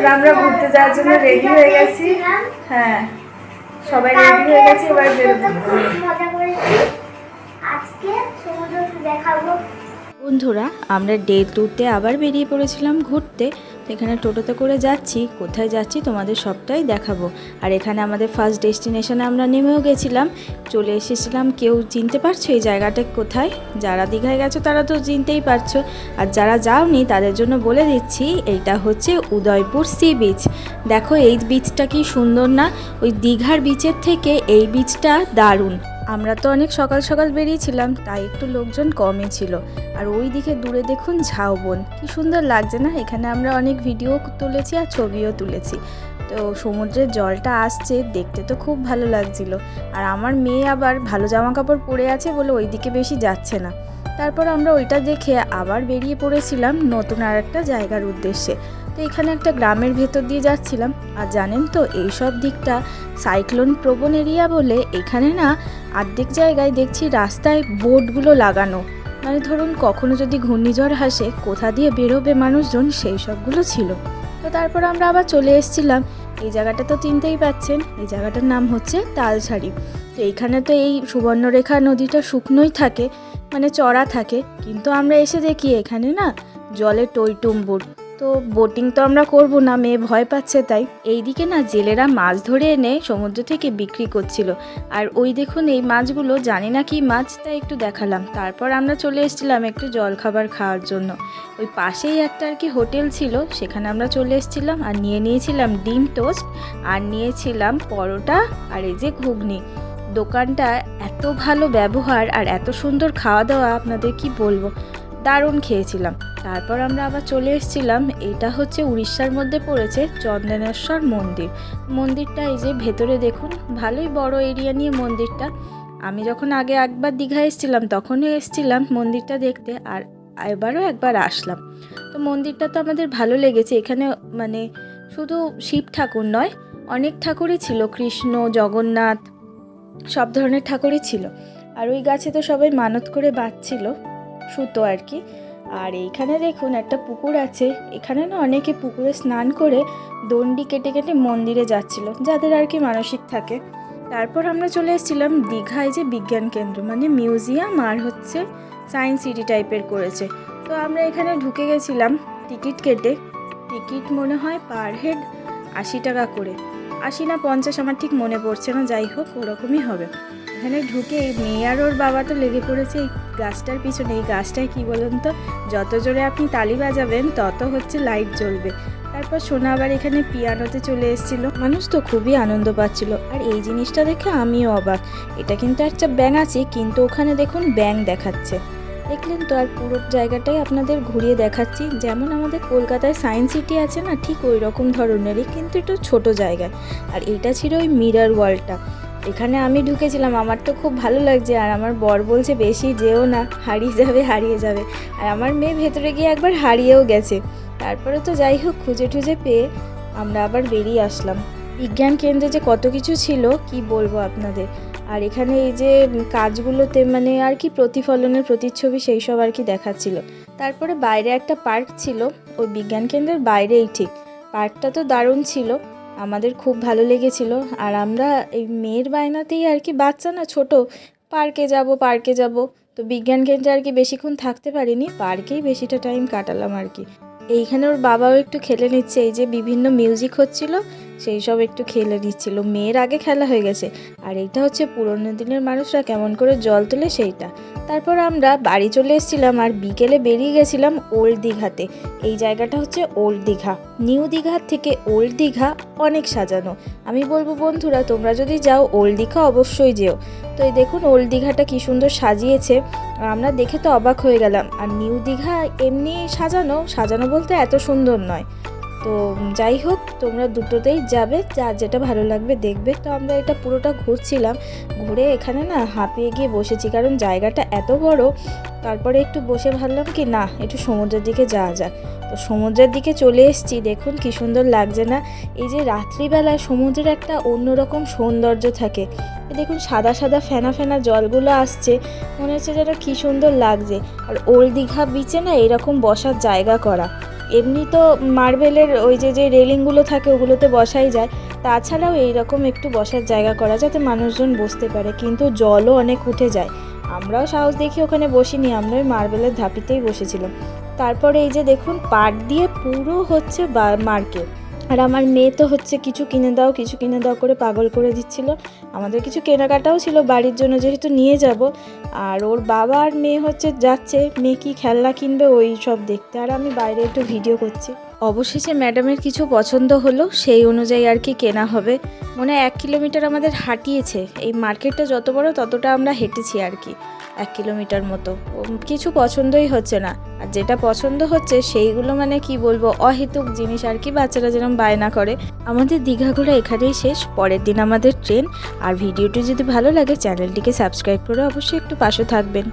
বন্ধুরা আমরা ঘুরতে যাওয়ার জন্য রেডি হয়ে গেছি। হ্যাঁ, সবাই রেডি হয়ে গেছে, এবার বেরোবো। মজা করেছি, আজকে সমুদ্র দেখাবো। বন্ধুরা আমরা ডে 2তে আবার বেরিয়ে পড়েছিলাম ঘুরতে। এখানে টোটোতে করে যাচ্ছি, কোথায় যাচ্ছি তোমাদের সবটাই দেখাবো। আর এখানে আমাদের ফার্স্ট ডেস্টিনেশনে আমরা নেমেও গেছিলাম, চলে এসেছিলাম। কেউ চিনতে পারছো এই জায়গাটা কোথায়? যারা দীঘায় গেছো তারা তো চিনতেই পারছো, আর যারা যাওনি তাদের জন্য বলে দিচ্ছি, এইটা হচ্ছে উদয়পুর সি বিচ। দেখো এই বিচটা কি সুন্দর না? ওই দীঘার বিচের থেকে এই বিচটা দারুণ। আমরা তো অনেক সকাল সকাল বেরিয়েছিলাম, তাই একটু লোকজন কমই ছিল। আর ওই দিকে দূরে দেখুন ঝাউবন, কি সুন্দর লাগছে না? এখানে আমরা অনেক ভিডিও তুলেছি আর ছবিও তুলেছি। তো সমুদ্রের জলটা আসছে, দেখতে তো খুব ভালো লাগছিল। আর আমার মেয়ে আবার ভালো জামা কাপড় পরে আছে বলে ওই দিকে বেশি যাচ্ছে না। তারপর আমরা ওইটা দেখে আবার বেরিয়ে পড়েছিলাম নতুন আর একটা জায়গার উদ্দেশ্যে। তো এখানে একটা গ্রামের ভেতর দিয়ে যাচ্ছিলাম। আর জানেন তো এই সব দিকটা সাইক্লোন প্রবণ এরিয়া বলে এখানে না অর্ধেক জায়গায় দেখছি রাস্তায় বোর্ডগুলো লাগানো, মানে ধরুন কখনো যদি ঘূর্ণিঝড় আসে কোথা দিয়ে বেরোবে মানুষজন, সেই সবগুলো ছিল। তো তারপর আমরা আবার চলে এসেছিলাম। এই জায়গাটা তো চিনতেই পাচ্ছেন, এই জায়গাটার নাম হচ্ছে তালসারি। তো এইখানে তো এই সুবর্ণরেখা নদীটা শুকনোই থাকে, মানে চড়া থাকে, কিন্তু আমরা এসে দেখি এখানে না জলে টইটুম্বুর। তো বোটিং তো আমরা করব না, মেয়ে ভয় পাচ্ছে তাই। এইদিকে না জেলেরা মাছ ধরে এনে সমুদ্র থেকে বিক্রি করছিল। আর ওই দেখুন এই মাছগুলো, জানি না কি মাছ, তাই একটু দেখালাম। তারপর আমরা চলে এসেছিলাম একটু জলখাবার খাওয়ার জন্য। ওই পাশেই একটা আর কি হোটেল ছিল, সেখানে আমরা চলে এসেছিলাম। আর নিয়েছিলাম ডিম টোস্ট, আর নিয়েছিলাম পরোটা, আর এই যে ঘুগনি। দোকানটা এত ভালো ব্যবহার আর এত সুন্দর খাওয়া দাওয়া, আপনাদের কি বলবো, দারুণ খেয়েছিলাম। তারপর আমরা আবার চলে এসেছিলাম, এটা হচ্ছে উড়িষ্যার মধ্যে পড়েছে চন্দনেশ্বর মন্দির। মন্দিরটা এই যে ভেতরে দেখুন, ভালোই বড় এরিয়া নিয়ে মন্দিরটা। আমি যখন আগে একবার দীঘা এসেছিলাম তখনই এসেছিলাম মন্দিরটা দেখতে, আর এবারও একবার আসলাম। তো মন্দিরটা তো আমাদের ভালো লেগেছে। এখানে মানে শুধু শিব ঠাকুর নয়, অনেক ঠাকুরই ছিল, কৃষ্ণ, জগন্নাথ, সব ধরনের ঠাকুরই ছিল। আর ওই গাছে তো সবাই মানত করে বাঁধছিল সুতো আর কি। আর এইখানে দেখুন একটা পুকুর আছে, এখানে না অনেকে পুকুরে স্নান করে দণ্ডি কেটে কেটে মন্দিরে যাচ্ছিল, যাদের আর কি মানসিক থাকে। তারপর আমরা চলে এসেছিলাম দীঘায় যে বিজ্ঞান কেন্দ্র, মানে মিউজিয়াম আর হচ্ছে সায়েন্স সিটি টাইপের করেছে। তো আমরা এখানে ঢুকে গেছিলাম টিকিট কেটে। টিকিট মনে হয় পার হেড 80 টাকা করে, 80 না 50 আমার ঠিক মনে পড়ছে না, যাই হোক ওরকমই হবে। এখানে ঢুকে মেয়ে আর ওর বাবা তো লেগে পড়েছে এই গাছটার পিছনে। এই গাছটায় কি বলুন তো, যত জোরে আপনি তালি বাজাবেন তত হচ্ছে লাইট জ্বলবে। তারপর সোনা আবার এখানে পিয়ানোতে চলে এসেছিল, মানুষ তো খুবই আনন্দ পাচ্ছিল। আর এই জিনিসটা দেখে আমিও অবাক, এটা কিন্তু একটা ব্যাঙ আছে, কিন্তু ওখানে দেখুন ব্যাঙ দেখাচ্ছে, দেখলেন তো। আর পুরো জায়গাটাই আপনাদের ঘুরিয়ে দেখাচ্ছি, যেমন আমাদের কলকাতায় সায়েন্স সিটি আছে না, ঠিক ওই রকম ধরনেরই, কিন্তু একটু ছোট জায়গায়। আর এইটা ছিল ওই মিরর ওয়ার্ল্ডটা, এখানে আমি ঢুকেছিলাম। আমার তো খুব ভালো লাগছে, আর আমার বর বলছে বেশি যেও না, হারিয়ে যাবে হারিয়ে যাবে। আর আমার মেয়ে ভেতরে গিয়ে একবার হারিয়েও গেছে। তারপরে তো যাই হোক খুঁজে টুজে পেয়ে আমরা আবার বেরিয়ে আসলাম। বিজ্ঞান কেন্দ্রে যে কত কিছু ছিল কি বলবো আপনাদের। আর এখানে এই যে কাজগুলোতে মানে আর কি প্রতিফলনের প্রতিচ্ছবি সেই সব আর কি দেখাচ্ছিল। তারপরে বাইরে একটা পার্ক ছিল, ওই বিজ্ঞান কেন্দ্রের বাইরেই ঠিক। পার্কটা তো দারুণ ছিল, আমাদের খুব ভালো লেগেছিল। আর আমরা এই মেয়ের বায়নাতেই আর কি, বাচ্চা না ছোট, পার্কে যাব। তো বিজ্ঞান কেন্দ্রে আর কি বেশিক্ষণ থাকতে পারিনি, পার্কেই বেশিটা টাইম কাটালাম আর কি। এইখানে ওর বাবাও একটু খেলে নিচ্ছে, এই যে বিভিন্ন মিউজিক হচ্ছিল সেই সব একটু খেলে নিচ্ছিল। মেয়ের আগে খেলা হয়ে গেছে। আর এইটা হচ্ছে পুরোনো দিনের মানুষরা কেমন করে জল তোলে সেইটা। তারপর আমরা বাড়ি চলে এসেছিলাম, আর বিকেলে বেরিয়ে গেছিলাম ওল্ড দীঘাতে। এই জায়গাটা হচ্ছে ওল্ড দীঘা, নিউ দীঘার থেকে ওল্ড দীঘা অনেক সাজানো। আমি বলবো বন্ধুরা তোমরা যদি যাও ওল্ড দীঘা অবশ্যই যেও। তো এই দেখুন ওল্ড দীঘাটা কি সুন্দর সাজিয়েছে, আমরা দেখে তো অবাক হয়ে গেলাম। আর নিউ দীঘা এমনি সাজানো বলতে এত সুন্দর নয়। তো যাই হোক তোমরা দুটোতেই যাবে, যার যেটা ভালো লাগবে দেখবে। তো আমরা এটা পুরোটা ঘুরছিলাম, ঘুরে এখানে না হাঁপিয়ে গিয়ে বসেছি, কারণ জায়গাটা এত বড়। তারপরে একটু বসে ভাবলাম কি না একটু সমুদ্রের দিকে যাওয়া যাক। তো সমুদ্রের দিকে চলে এসেছি, দেখুন কি সুন্দর লাগছে না? এই যে রাত্রিবেলায় সমুদ্রের একটা অন্যরকম সৌন্দর্য থাকে। দেখুন সাদা সাদা ফেনা ফেনা জলগুলো আসছে, মনে হচ্ছে যেন কি সুন্দর লাগছে। আর ওল্ড দীঘা বিচে না এরকম বসার জায়গা করা, এমনি তো মার্বেলের ওই যে রেলিংগুলো থাকে ওগুলোতে বসাই যায়, তাছাড়াও এইরকম একটু বসার জায়গা করা যাতে মানুষজন বসতে পারে, কিন্তু জলও অনেক উঠে যায়। আমরাও সাহস দেখি ওখানে বসিনি, আমরা ওই মার্বেলের ধাপিতেই বসেছিলাম। তারপরে এই যে দেখুন পাট দিয়ে পুরো হচ্ছে মার্কেট, আর আমার মেয়ে তো হচ্ছে কিছু কিনে দাও কিছু কিনে দাও করে পাগল করে দিচ্ছিল। আমাদের কিছু কেনাকাটাও ছিল বাড়ির জন্য, যেহেতু নিয়ে যাব, আর ওর বাবা আর মেয়ে হচ্ছে যাচ্ছে মেয়ে কি খেলনা কিনবে ওই সব দেখতে, আর আমি বাইরে একটু ভিডিও করছি। অবশেষে ম্যাডামের কিছু পছন্দ হলো, সেই অনুযায়ী আর কি কেনা হবে। মনে হয় 1 কিলোমিটার আমাদের হাঁটিয়েছে, এই মার্কেটটা যত বড় ততটা আমরা হেঁটেছি আর কি, 1 কিলোমিটার মতো। কিছু পছন্দই হচ্ছে না, আর যেটা পছন্দ হচ্ছে সেইগুলো মানে কি বলবো অহেতুক জিনিস আর কি, বাচ্চারা যেরকম বায়না করে। আমাদের দীঘা ঘোরা এখানেই শেষ, পরের দিন আমাদের ট্রেন। আর ভিডিওটি যদি ভালো লাগে চ্যানেলটিকে সাবস্ক্রাইব করে অবশ্যই একটু পাশে থাকবেন।